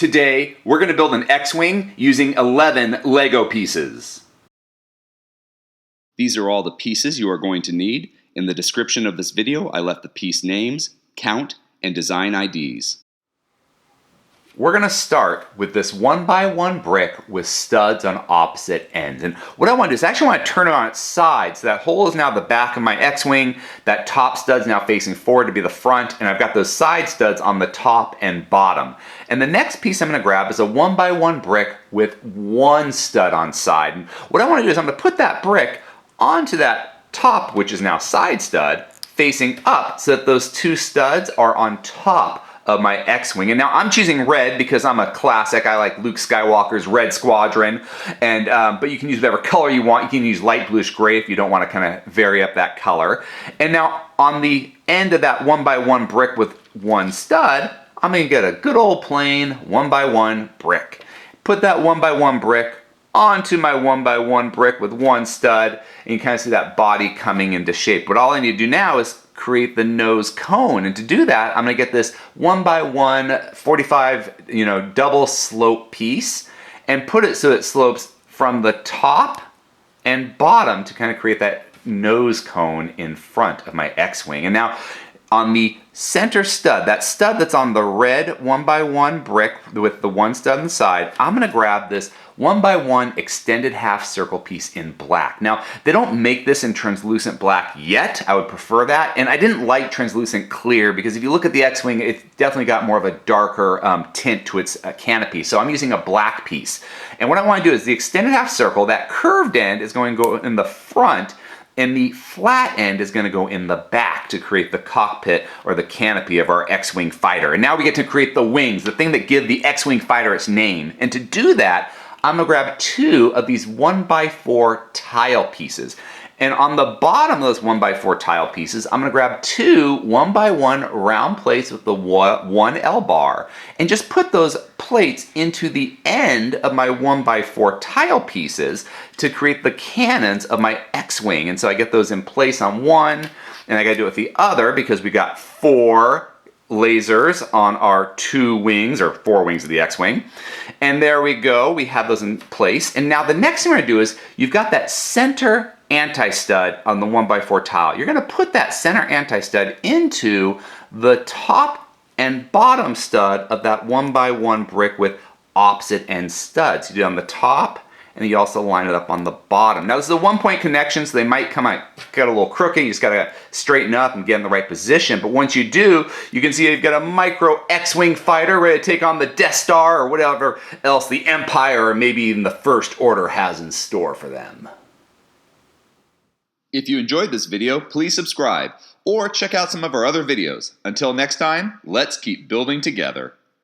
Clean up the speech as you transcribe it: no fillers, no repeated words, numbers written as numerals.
Today, we're going to build an X-Wing using 11 Lego pieces. These are all the pieces you are going to need. In the description of this video, I left the piece names, count, and design IDs. We're going to start with this 1x1 brick with studs on opposite ends. And what I want to do is actually want to turn it on its side. So that hole is now the back of my X-Wing. That top stud's now facing forward to be the front. And I've got those side studs on the top and bottom. And the next piece I'm going to grab is a 1x1 brick with one stud on side. And what I want to do is I'm going to put that brick onto that top, which is now side stud, facing up so that those two studs are on top of my X-Wing. And now I'm choosing red because I'm a classic. I like Luke Skywalker's Red Squadron. And but you can use whatever color you want. You can use light bluish gray if you don't want to kind of vary up that color. And now on the end of that 1x1 brick with one stud, I'm going to get a good old plain 1x1 brick. Put that 1x1 brick onto my 1x1 brick with one stud, and you kind of see that body coming into shape. But all I need to do now is create the nose cone, and to do that I'm going to get this 1x1 45 double slope piece and put it so it slopes from the top and bottom to kind of create that nose cone in front of my X-Wing. And now on the center stud, that stud that's on the red 1x1 brick with the one stud on the side, I'm going to grab this 1x1 extended half circle piece in black. Now, they don't make this in translucent black yet. I would prefer that. And I didn't like translucent clear because if you look at the X-Wing, it's definitely got more of a darker tint to its canopy. So I'm using a black piece. And what I want to do is the extended half circle, that curved end is going to go in the front, and the flat end is going to go in the back to create the cockpit or the canopy of our X-Wing fighter. And now we get to create the wings, the thing that give the X-Wing fighter its name. And to do that, I'm going to grab two of these 1x4 tile pieces. And on the bottom of those 1x4 tile pieces, I'm going to grab two 1x1 round plates with the 1L bar and just put those plates into the end of my 1x4 tile pieces to create the cannons of my X-Wing. And so I get those in place on one, and I got to do it with the other because we got four lasers on our two wings, or four wings of the X-Wing. And there we go, we have those in place. And now the next thing we're going to do is, you've got that center anti-stud on the 1x4 tile. You're going to put that center anti-stud into the top and bottom stud of that 1x1 brick with opposite end studs. You do it on the top, and you also line it up on the bottom. Now this is a one-point connection, so they might come out, get a little crooked. You just gotta straighten up and get in the right position. But once you do, you can see you've got a micro X-Wing fighter ready to take on the Death Star or whatever else the Empire or maybe even the First Order has in store for them. If you enjoyed this video, please subscribe or check out some of our other videos. Until next time, let's keep building together.